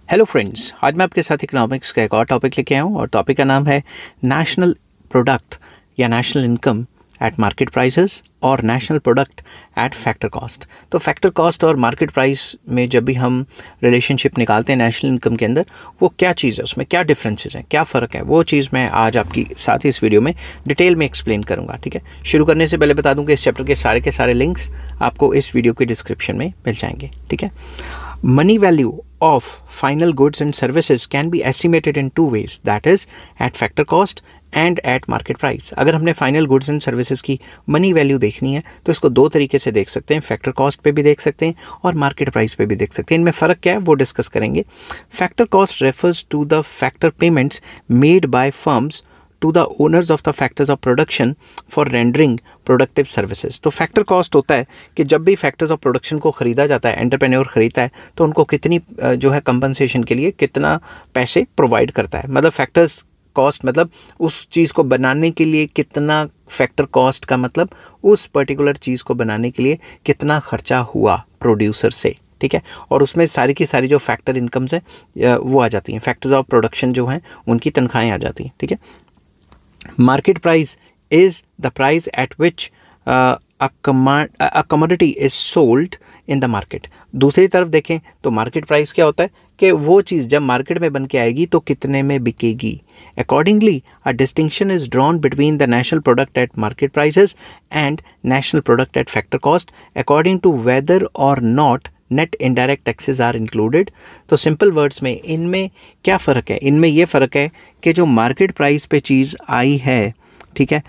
Hello friends, आज मैं आपके साथ इकोनॉमिक्स का एक और टॉपिक लेके आया हूँ और टॉपिक का नाम है नेशनल प्रोडक्ट या national income at market prices और national product at factor cost. तो फैक्टर कॉस्ट और मार्केट प्राइस में जब भी हम रिलेशनशिप निकालते हैं नेशनल इनकम के अंदर, वो क्या चीज़ है, उसमें क्या डिफरेंसेस हैं, क्या फ़र्क है, वो चीज़ मैं आज आपकी साथ ही इस वीडियो में डिटेल में एक्सप्लेन करूँगा। ठीक है, शुरू करने से पहले बता दूँ कि इस चैप्टर के सारे लिंक्स आपको इस वीडियो के डिस्क्रिप्शन में मिल जाएंगे। ठीक है, money value of final goods and services can be estimated in two ways, that is at factor cost and at market price। अगर हमने फाइनल गुड्स एंड सर्विसेज की मनी वैल्यू देखनी है तो इसको दो तरीके से देख सकते हैं, फैक्टर कॉस्ट पे भी देख सकते हैं और मार्केट प्राइस पे भी देख सकते हैं। इनमें फ़र्क क्या है वो डिस्कस करेंगे। Factor cost refers to the factor payments made by firms to the owners of the factors of production for rendering productive services। तो फैक्टर कॉस्ट होता है कि जब भी फैक्टर्स ऑफ प्रोडक्शन को ख़रीदा जाता है, एंटरप्रेन्योर ख़रीदता है तो उनको कितनी जो है कंपनसेशन के लिए कितना पैसे प्रोवाइड करता है। मतलब फैक्टर्स कॉस्ट मतलब उस चीज़ को बनाने के लिए कितना, फैक्टर कॉस्ट का मतलब उस पर्टिकुलर चीज़ को बनाने के लिए कितना खर्चा हुआ प्रोड्यूसर से। ठीक है, और उसमें सारी की सारी जो फैक्टर इनकम्स हैं वो आ जाती हैं, फैक्टर्स ऑफ प्रोडक्शन जो हैं उनकी तनख्वाहें आ जाती हैं। ठीक है, market price is the price at which a commodity is sold in the market। दूसरी तरफ देखें तो मार्केट प्राइस क्या होता है कि वो चीज़ जब मार्केट में बन के आएगी तो कितने में बिकेगी। Accordingly, a distinction is drawn between the national product at market prices and national product at factor cost according to whether or not net indirect taxes are included. तो सिंपल वर्ड्स में इनमें क्या फ़र्क है, इनमें ये फ़र्क है कि जो मार्केट प्राइस पे चीज़ आई है, ठीक है,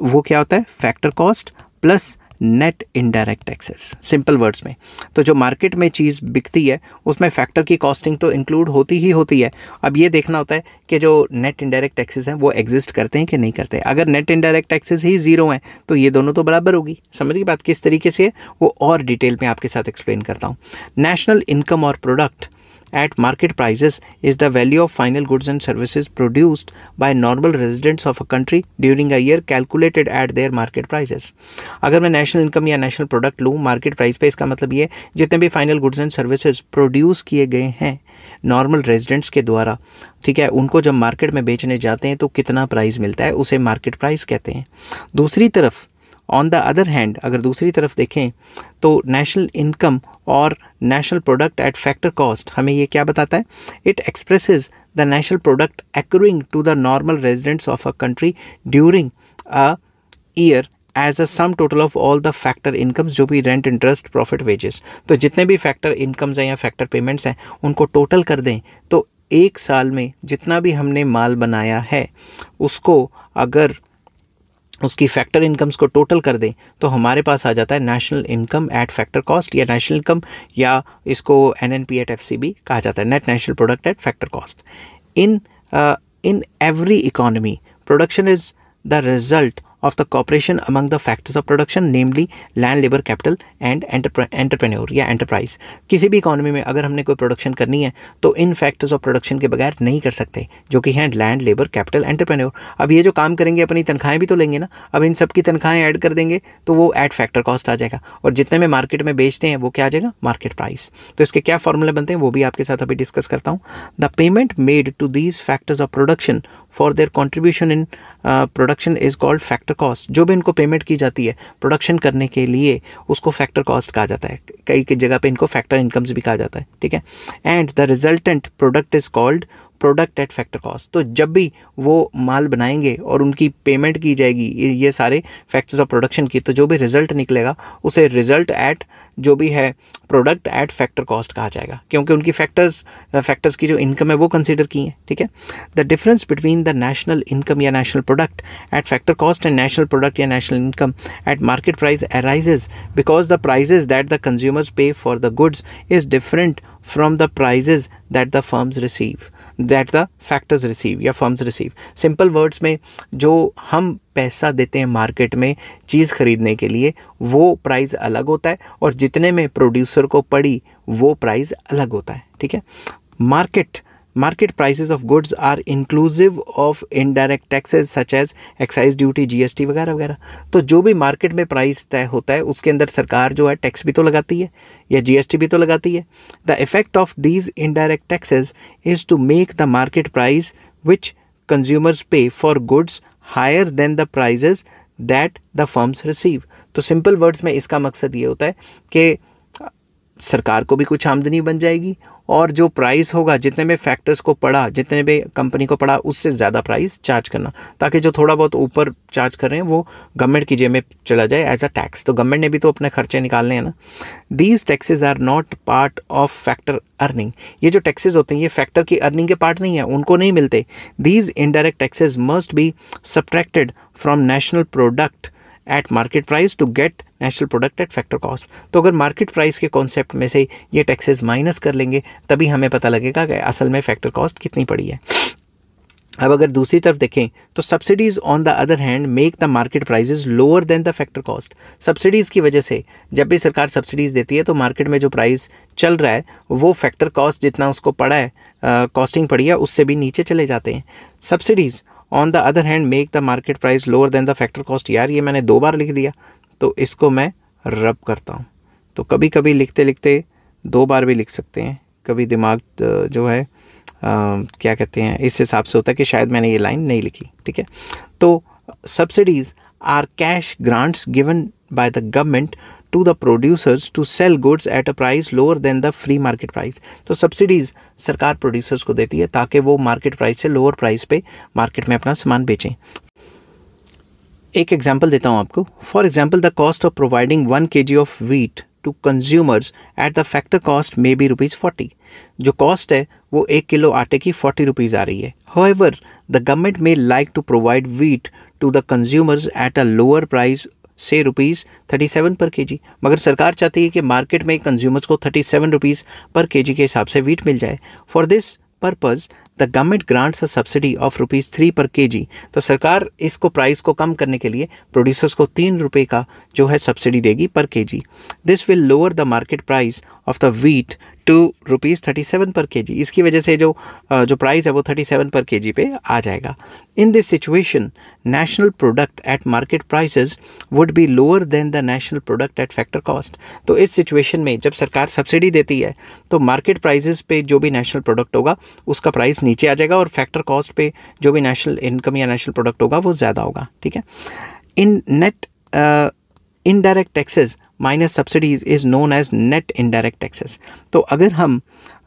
वो क्या होता है, factor cost plus net indirect taxes. Simple words में तो जो मार्केट में चीज़ बिकती है उसमें फैक्टर की कॉस्टिंग तो इंक्लूड होती ही होती है। अब ये देखना होता है कि जो नेट इनडायरेक्ट टैक्सेस हैं वो एग्जिस्ट करते हैं कि नहीं करते। अगर नेट इनडायरेक्ट टैक्सेस ही ज़ीरो हैं तो ये दोनों तो बराबर होगी। समझ की बात किस तरीके से है वो और डिटेल में आपके साथ एक्सप्लेन करता हूँ। नेशनल इनकम और product at market prices is the value of final goods and services produced by normal residents of a country during a year calculated at their market prices। अगर मैं national income या national product लूँ market price पे, इसका मतलब ये जितने भी final goods and services produce किए गए हैं नॉर्मल रेजिडेंट्स के द्वारा, ठीक है, उनको जब मार्केट में बेचने जाते हैं तो कितना प्राइस मिलता है उसे मार्केट प्राइस कहते हैं। दूसरी तरफ ऑन द अदर हैंड अगर दूसरी तरफ देखें तो नेशनल इनकम और national product at factor cost हमें ये क्या बताता है, it expresses the national product accruing to the normal residents of a country during a year as a sum total of all the factor incomes, जो भी rent, interest, profit, wages. तो जितने भी फैक्टर इनकम्स हैं या factor payments हैं उनको total कर दें तो एक साल में जितना भी हमने माल बनाया है उसको अगर उसकी फैक्टर इनकम्स को टोटल कर दें तो हमारे पास आ जाता है national income eight factor cost या नेशनल इनकम, या इसको NNP एट FC भी कहा जाता है, net national product at factor cost. In every economy production is the result of the cooperation among the factors of production, namely land, labor, capital and entrepreneur या enterprise। किसी भी economy में अगर हमने कोई प्रोडक्शन करनी है तो इन फैक्टर्स ऑफ प्रोडक्शन के बगैर नहीं कर सकते, जो कि हैं लैंड, लेबर, कैपिटल, एंटरप्रेन्योर। अब ये जो काम करेंगे अपनी तनख्वाहें भी तो लेंगे ना, अब इन सब की तनख्वाहें ऐड कर देंगे तो वो एट फैक्टर कॉस्ट आ जाएगा और जितने में मार्केट में बेचते हैं वो क्या आ जाएगा, मार्केट प्राइस। तो इसके क्या फॉर्मूले बनते हैं वो भी आपके साथ अभी डिस्कस करता हूँ। The payment made to these factors of production for their contribution in production is called factor cost. जो भी इनको पेमेंट की जाती है प्रोडक्शन करने के लिए उसको फैक्टर कॉस्ट कहा जाता है, कई जगह पे इनको फैक्टर इनकम्स भी कहा जाता है। ठीक है, and the resultant product is called product at factor cost. तो जब भी वो माल बनाएंगे और उनकी पेमेंट की जाएगी ये सारे फैक्टर्स ऑफ प्रोडक्शन की, तो जो भी रिजल्ट निकलेगा उसे रिजल्ट एट जो भी है प्रोडक्ट एट फैक्टर कॉस्ट कहा जाएगा, क्योंकि उनकी फैक्टर्स की जो इनकम है वो कंसीडर की है। ठीक है, the difference between the national income या national product at factor cost and national product या national income at market price arises because the prices that the consumers pay for the goods is different from the prices that the firms receive, that the factors receive या firms receive. Simple words में जो हम पैसा देते हैं market में चीज़ खरीदने के लिए वो प्राइस अलग होता है और जितने में प्रोड्यूसर को पड़ी वो प्राइस अलग होता है। ठीक है, market market prices of goods are inclusive of indirect taxes such as excise duty, GST वगैरह वगैरह। तो जो भी मार्केट में प्राइस तय होता है उसके अंदर सरकार जो है टैक्स भी तो लगाती है या जीएसटी भी तो लगाती है। The effect of these indirect taxes is to make the market price which consumers pay for goods higher than the prices that the firms receive. तो सिंपल वर्ड्स में इसका मकसद ये होता है कि सरकार को भी कुछ आमदनी बन जाएगी और जो प्राइस होगा, जितने में फैक्टर्स को पड़ा, जितने में कंपनी को पड़ा, उससे ज़्यादा प्राइस चार्ज करना, ताकि जो थोड़ा बहुत ऊपर चार्ज कर रहे हैं वो गवर्नमेंट की जेब में चला जाए एज अ टैक्स। तो गवर्नमेंट ने भी तो अपने खर्चे निकालने हैं ना। These taxes are not part of factor earning. ये जो टैक्सेस होते हैं ये फैक्टर की अर्निंग के पार्ट नहीं है, उनको नहीं मिलते। These indirect taxes must be subtracted from national product at market price to get national product at factor cost. तो अगर मार्केट प्राइस के कॉन्सेप्ट में से ये टैक्सेस माइनस कर लेंगे तभी हमें पता लगेगा कि असल में फैक्टर कॉस्ट कितनी पड़ी है। अब अगर दूसरी तरफ देखें तो subsidies on the other hand make the market prices lower than the factor cost. Subsidies की वजह से जब भी सरकार सब्सिडीज़ देती है तो मार्केट में जो प्राइस चल रहा है वो फैक्टर कॉस्ट जितना उसको पड़ा है, कॉस्टिंग पड़ी है, उससे भी नीचे चले जाते हैं। Subsidies on the other hand make the market price lower than the factor cost. यार ये मैंने 2 बार लिख दिया, तो इसको मैं रब करता हूँ। तो कभी कभी लिखते लिखते 2 बार भी लिख सकते हैं, कभी दिमाग जो है क्या कहते हैं इस हिसाब से होता है कि शायद मैंने ये लाइन नहीं लिखी। ठीक है, तो subsidies are cash grants given by the government to the producers to sell goods at a price lower than the free market price। तो सब्सिडीज़ सरकार प्रोड्यूसर्स को देती है ताकि वो मार्केट प्राइस से लोअर प्राइस पे मार्केट में अपना सामान बेचें। एक एग्जांपल देता हूँ आपको। For example the cost of providing 1 kg of wheat to consumers at the factor cost may be ₹40। जो कॉस्ट है वो 1 किलो आटे की 40 रुपीज़ आ रही है। However the government may like to provide wheat to the consumers at a lower price से ₹37 per KG. मगर सरकार चाहती है कि मार्केट में कंज्यूमर्स को 37 रुपीज़ पर केजी के हिसाब से व्हीट मिल जाए। For this purpose the government grants a subsidy of ₹3 पर केजी। तो सरकार इसको प्राइस को कम करने के लिए प्रोड्यूसर्स को 3 रुपये का जो है सब्सिडी देगी per KG. This will lower the market price of the wheat to ₹37 per KG. इसकी वजह से जो प्राइस है वो 37 पर केजी पे आ जाएगा। In this situation national product at market prices would be lower than the national product at factor cost. तो इस सिचुएशन में जब सरकार सब्सिडी देती है तो मार्केट प्राइसेस पे जो भी नेशनल प्रोडक्ट होगा उसका प्राइस नीचे आ जाएगा और फैक्टर कॉस्ट पे जो भी नेशनल इनकम या नेशनल प्रोडक्ट होगा वो ज़्यादा होगा। ठीक है, इन net indirect taxes minus subsidies is known as net indirect taxes. तो अगर हम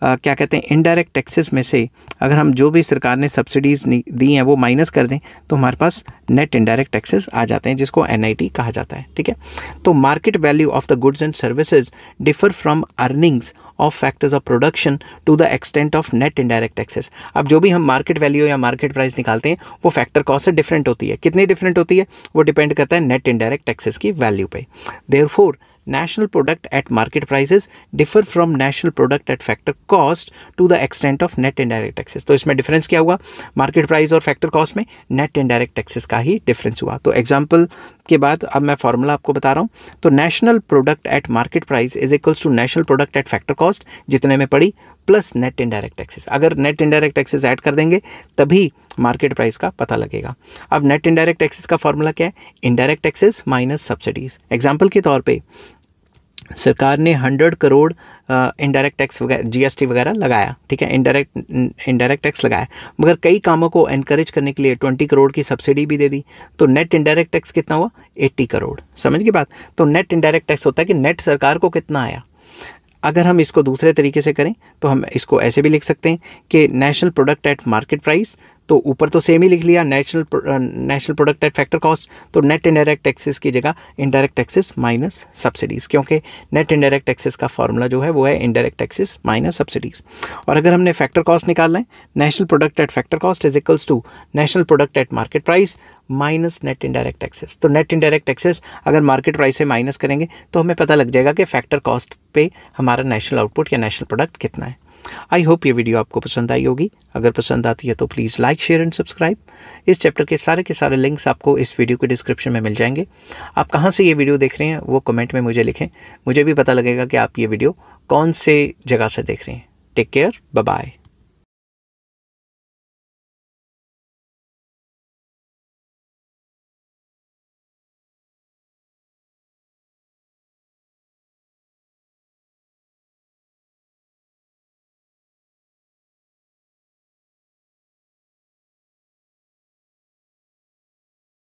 क्या कहते हैं इनडायरेक्ट टैक्सेस में से अगर हम जो भी सरकार ने सब्सिडीज़ दी हैं वो माइनस कर दें तो हमारे पास नेट इनडायरेक्ट टैक्सेस आ जाते हैं जिसको NIT कहा जाता है। ठीक है, तो market value of the goods and services differ from earnings of factors of production to the extent of net indirect taxes. अब जो भी हम मार्केट वैल्यू या मार्केट प्राइस निकालते हैं वो फैक्टर कॉस्ट से डिफरेंट होती है। कितनी डिफरेंट होती है वो डिपेंड करता है नेट इनडायरेक्ट टैक्सेस की वैल्यू पे। Therefore national product at market prices differ from national product at factor cost to the extent of net indirect taxes। तो इसमें डिफरेंस क्या हुआ, मार्केट प्राइस और फैक्टर कॉस्ट में नेट इनडायरेक्ट टैक्सेस का ही difference हुआ। तो एग्जांपल के बाद अब मैं फॉर्मूला आपको बता रहा हूँ। तो national product at market price is equals to national product at factor cost जितने में पड़ी प्लस नेट इनडायरेक्ट टैक्सेस। अगर नेट इनडायरेक्ट टैक्सेस ऐड कर देंगे तभी मार्केट प्राइस का पता लगेगा। अब नेट इनडायरेक्ट टैक्सेस का फॉर्मूला क्या है, indirect taxes minus subsidies. Example के तौर पर सरकार ने 100 करोड़ इनडायरेक्ट टैक्स वगैरह GST वगैरह लगाया। ठीक है, इनडायरेक्ट टैक्स लगाया, मगर कई कामों को एनकरेज करने के लिए 20 करोड़ की सब्सिडी भी दे दी। तो नेट इनडायरेक्ट टैक्स कितना हुआ, 80 करोड़। समझ की बात। तो नेट इनडायरेक्ट टैक्स होता है कि नेट सरकार को कितना आया। अगर हम इसको दूसरे तरीके से करें तो हम इसको ऐसे भी लिख सकते हैं कि national product at market price, तो ऊपर तो सेम ही लिख लिया national product at factor cost, तो नेट इनडायरेक्ट टैक्सेस की जगह इनडायरेक्ट टैक्सेस माइनस सब्सिडीज़, क्योंकि नेट इनडायरेक्ट टैक्सेस का फॉर्मूला जो है वो है इनडायरेक्ट टैक्सेस माइनस सब्सिडीज़। और अगर हमने फैक्टर कॉस्ट निकालना है, national product at factor cost is equals to national product at market price minus net indirect taxes. तो नेट इनडायरेक्ट टैक्सेस अगर मार्केट प्राइस से माइनस करेंगे तो हमें पता लग जाएगा कि फैक्टर कॉस्ट पे हमारा नेशनल आउटपुट या नेशनल प्रोडक्ट कितना है। आई होप ये वीडियो आपको पसंद आई होगी। अगर पसंद आती है तो please like, share and subscribe. इस चैप्टर के सारे लिंक्स आपको इस वीडियो के डिस्क्रिप्शन में मिल जाएंगे। आप कहाँ से ये वीडियो देख रहे हैं वो कमेंट में मुझे लिखें, मुझे भी पता लगेगा कि आप ये वीडियो कौन से जगह से देख रहे हैं। Take care, bye bye.